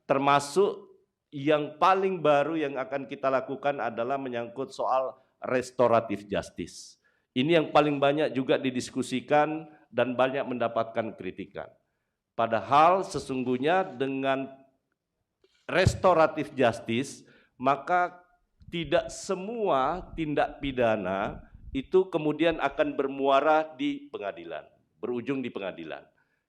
termasuk yang paling baru yang akan kita lakukan adalah menyangkut soal restoratif justice. Ini yang paling banyak juga didiskusikan dan banyak mendapatkan kritikan. Padahal sesungguhnya dengan restoratif justice, maka tidak semua tindak pidana itu kemudian akan bermuara di pengadilan, berujung di pengadilan.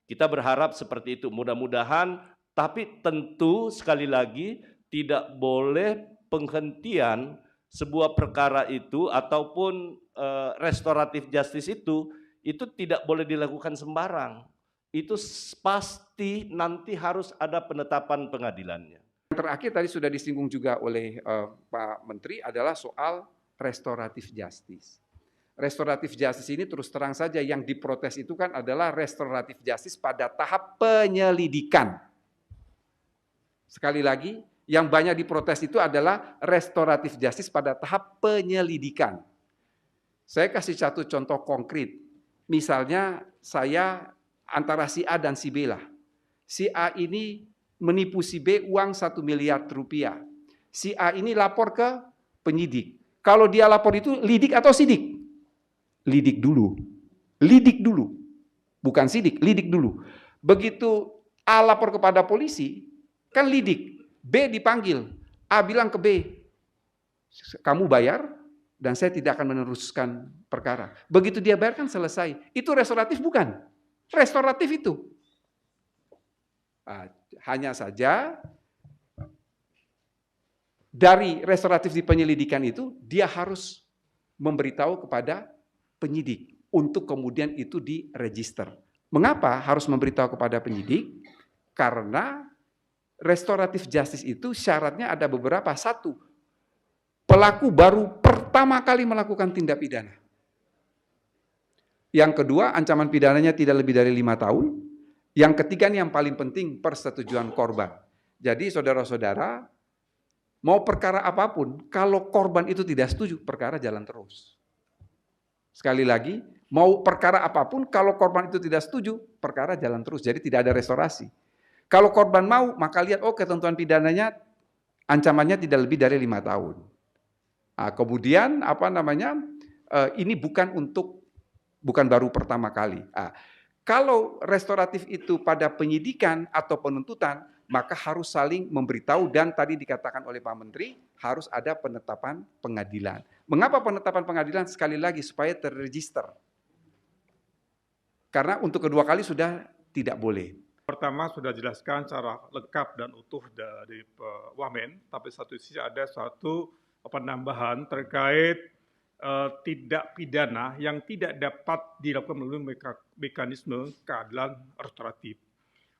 Kita berharap seperti itu, mudah-mudahan, tapi tentu sekali lagi tidak boleh penghentian sebuah perkara itu ataupun restoratif justice itu tidak boleh dilakukan sembarang. Itu pasti nanti harus ada penetapan pengadilannya. Yang terakhir tadi sudah disinggung juga oleh Pak Menteri adalah soal restoratif justice. Restoratif justice ini terus terang saja yang diprotes itu kan adalah restoratif justice pada tahap penyelidikan. Sekali lagi, yang banyak diprotes itu adalah restoratif justice pada tahap penyelidikan. Saya kasih satu contoh konkret. Misalnya saya antara si A dan si B lah. Si A ini menipu si B uang 1 miliar rupiah. Si A ini lapor ke penyidik. Kalau dia lapor itu lidik atau sidik? Lidik dulu. Lidik dulu. Bukan sidik, lidik dulu. Begitu A lapor kepada polisi, kan lidik. B dipanggil. A bilang ke B, kamu bayar dan saya tidak akan meneruskan perkara. Begitu dia bayar kan selesai. Itu restoratif bukan? Restoratif itu. Hanya saja dari restoratif di penyelidikan itu dia harus memberitahu kepada penyidik untuk kemudian itu diregister. Mengapa harus memberitahu kepada penyidik? Karena restoratif justice itu syaratnya ada beberapa. Satu, pelaku baru pertama kali melakukan tindak pidana. Yang kedua, ancaman pidananya tidak lebih dari 5 tahun. Yang ketiga nih yang paling penting, persetujuan korban. Jadi saudara-saudara, mau perkara apapun, kalau korban itu tidak setuju, perkara jalan terus. Sekali lagi, mau perkara apapun, kalau korban itu tidak setuju, perkara jalan terus. Jadi tidak ada restorasi. Kalau korban mau, maka lihat, oh ketentuan pidananya, ancamannya tidak lebih dari 5 tahun. Nah, kemudian, ini bukan baru pertama kali. Kalau restoratif itu pada penyidikan atau penuntutan, maka harus saling memberitahu dan tadi dikatakan oleh Pak Menteri, harus ada penetapan pengadilan. Mengapa penetapan pengadilan? Sekali lagi, supaya terregister. Karena untuk kedua kali sudah tidak boleh. Pertama sudah jelaskan secara lengkap dan utuh dari Pak Wamen, tapi satu sisi ada suatu penambahan terkait tindak pidana yang tidak dapat dilakukan melalui mekanisme keadilan restoratif.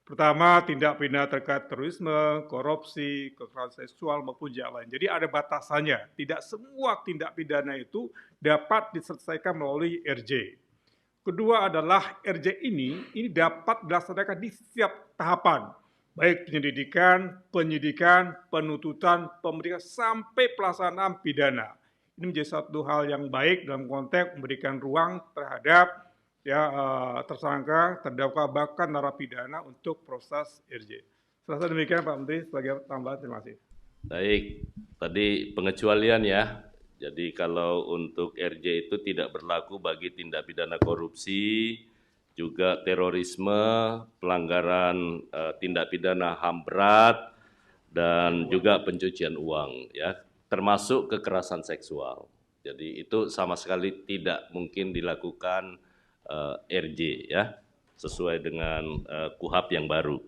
Pertama, tindak pidana terkait terorisme, korupsi, kekerasan seksual maupun yang lain. Jadi ada batasannya. Tidak semua tindak pidana itu dapat diselesaikan melalui RJ. Kedua adalah RJ ini dapat dilaksanakan di setiap tahapan, baik penyelidikan, penyidikan, penuntutan, pemeriksaan sampai pelaksanaan pidana. Ini menjadi satu hal yang baik dalam konteks memberikan ruang terhadap tersangka, terdakwa, bahkan narapidana untuk proses RJ. Selesai demikian Pak Menteri, sebagai tambahan terima kasih. Baik, tadi pengecualian ya. Jadi kalau untuk RJ itu tidak berlaku bagi tindak pidana korupsi, juga terorisme, pelanggaran tindak pidana HAM berat, dan juga pencucian uang ya. Termasuk kekerasan seksual. Jadi itu sama sekali tidak mungkin dilakukan RJ ya, sesuai dengan KUHAP yang baru.